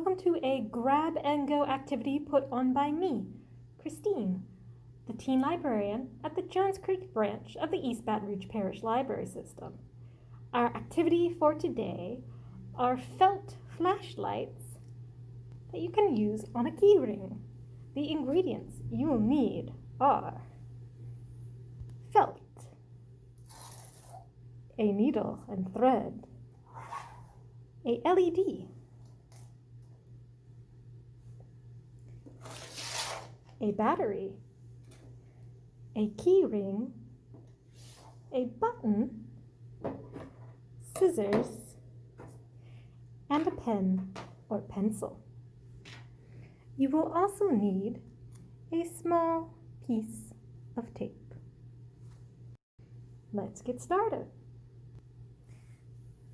Welcome to a grab and go activity put on by me, Christine, the teen librarian at the Jones Creek branch of the East Baton Rouge Parish Library System. Our activity for today are felt flashlights that you can use on a key ring. The ingredients you will need are felt, a needle and thread, a LED, a battery, a key ring, a button, scissors, and a pen or pencil. You will also need a small piece of tape. Let's get started.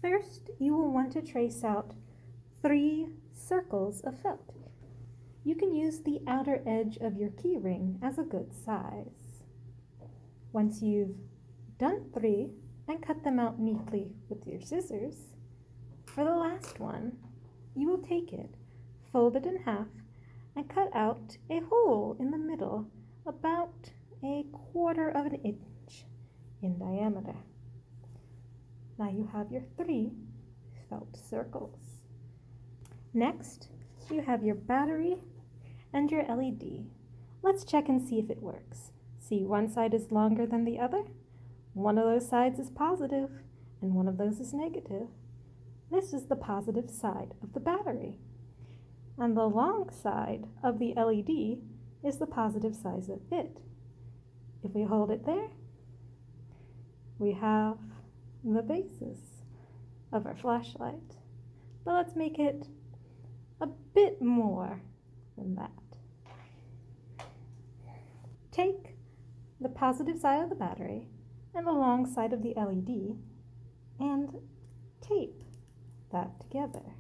First, you will want to trace out 3 circles of felt. You can use the outer edge of your key ring as a good size. Once you've done 3 and cut them out neatly with your scissors, for the last one, you will take it, fold it in half, and cut out a hole in the middle about 1/4 of an inch in diameter. Now you have your 3 felt circles. Next, you have your battery and your LED. Let's check and see if it works. See, one side is longer than the other. One of those sides is positive and one of those is negative. This is the positive side of the battery. And the long side of the LED is the positive side of it. If we hold it there, we have the basis of our flashlight. But let's make it a bit more than that. Take the positive side of the battery and the long side of the LED and tape that together.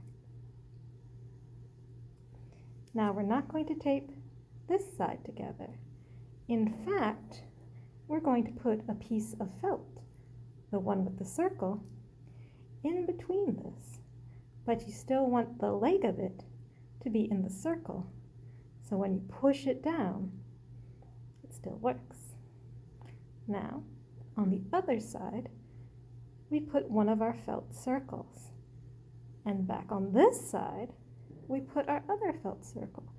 Now we're not going to tape this side together. In fact, we're going to put a piece of felt, the one with the circle, in between this. But you still want the leg of it to be in the circle. So when you push it down, it still works. Now, on the other side, we put one of our felt circles. And back on this side, we put our other felt circle,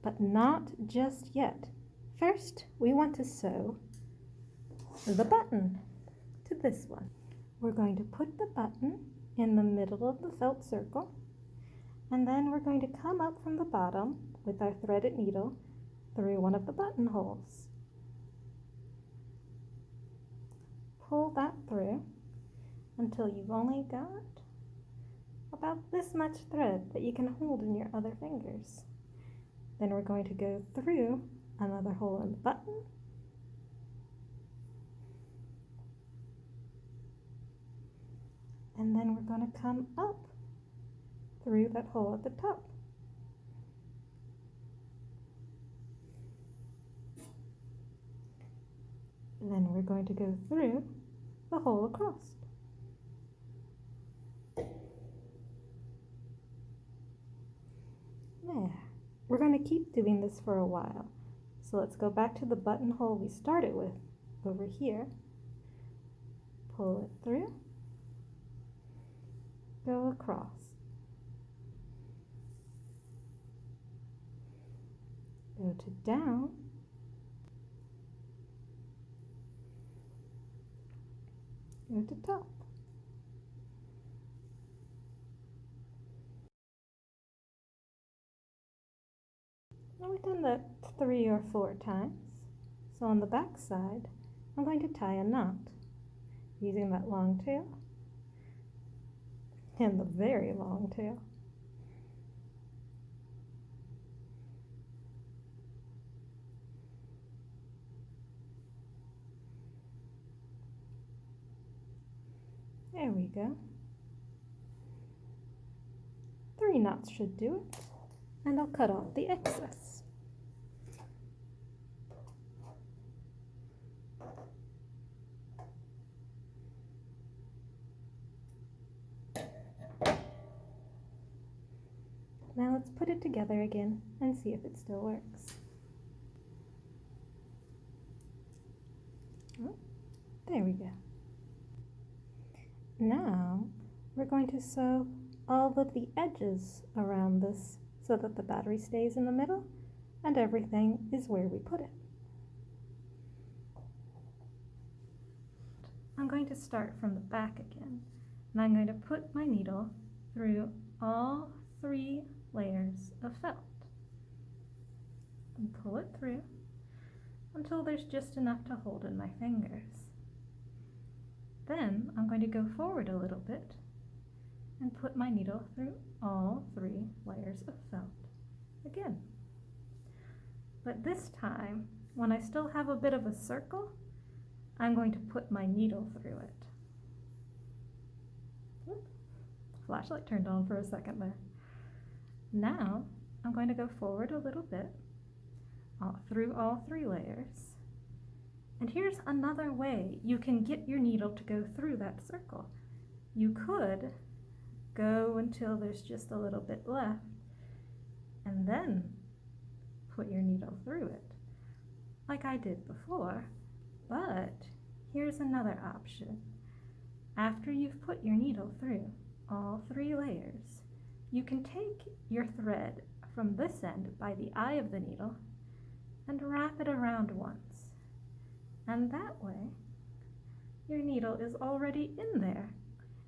but not just yet. First, we want to sew the button to this one. We're going to put the button in the middle of the felt circle, and then we're going to come up from the bottom with our threaded needle through one of the buttonholes. Pull that through until you've only got about this much thread that you can hold in your other fingers. Then we're going to go through another hole in the button, and then we're going to come up through that hole at the top. And then we're going to go through the hole across. There. We're going to keep doing this for a while. So let's go back to the buttonhole we started with over here. Pull it through. Go across. Go to down. Go to top. Now we've done that 3 or 4 times. So on the back side, I'm going to tie a knot using that long tail and the very long tail. There we go. 3 knots should do it, and I'll cut off the excess. Now let's put it together again and see if it still works. Oh, there we go. Now we're going to sew all of the edges around this so that the battery stays in the middle and everything is where we put it. I'm going to start from the back again, and I'm going to put my needle through all 3 layers of felt and pull it through until there's just enough to hold in my fingers. Then I'm going to go forward a little bit and put my needle through all 3 layers of felt again. But this time, when I still have a bit of a circle, I'm going to put my needle through it. Oop. Flashlight turned on for a second there. Now I'm going to go forward a little bit through all 3 layers. And here's another way you can get your needle to go through that circle. You could go until there's just a little bit left and then put your needle through it, like I did before. But here's another option. After you've put your needle through all 3 layers, you can take your thread from this end by the eye of the needle and wrap it around once. And that way, your needle is already in there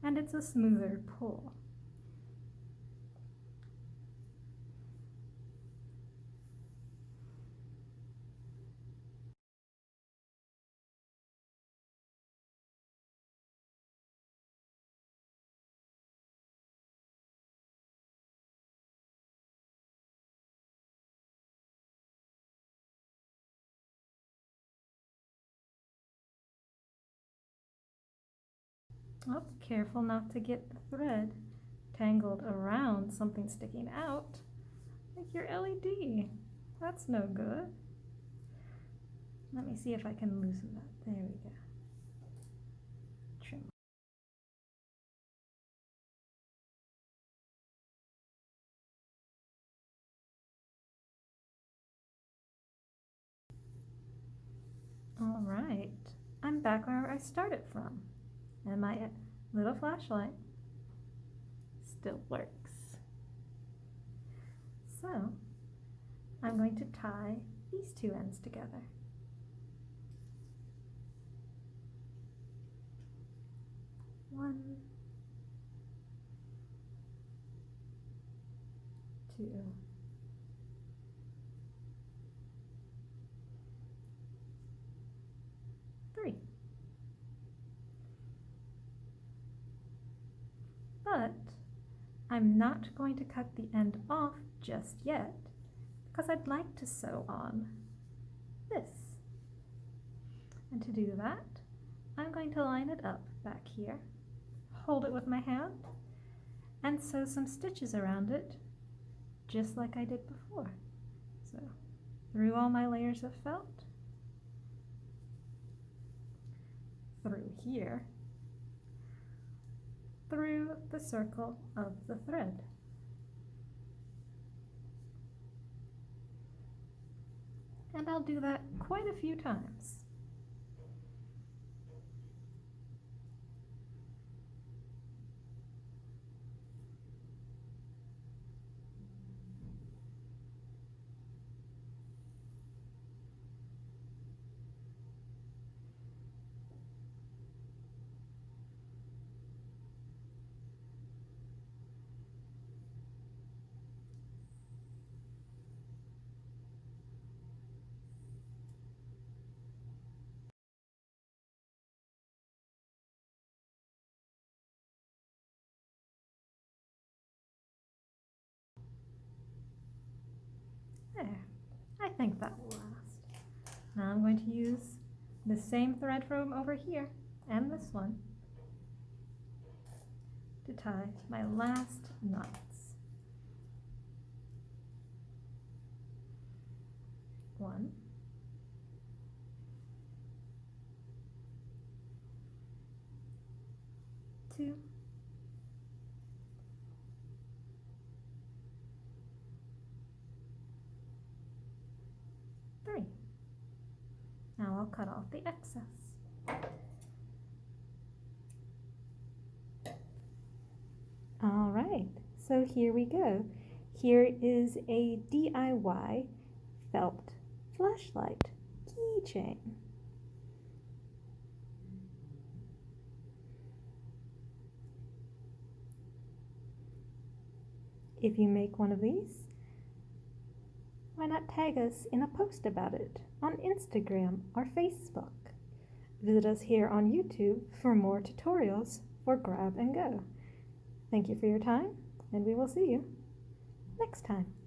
and it's a smoother pull. Oh, careful not to get the thread tangled around something sticking out, like your LED. That's no good. Let me see if I can loosen that. There we go. Trim. All right, I'm back where I started from, and my little flashlight still works. So I'm going to tie these 2 ends together. One, 2, 3. But I'm not going to cut the end off just yet because I'd like to sew on this. And to do that, I'm going to line it up back here, hold it with my hand, and sew some stitches around it just like I did before. So through all my layers of felt, through here, through the circle of the thread. And I'll do that quite a few times. There, I think that will last. Now I'm going to use the same thread from over here and this one to tie my last knots. 1, 2, cut off the excess. All right, so here we go. Here is a DIY felt flashlight keychain. If you make one of these, why not tag us in a post about it on Instagram or Facebook? Visit us here on YouTube for more tutorials for grab and go. Thank you for your time, and we will see you next time.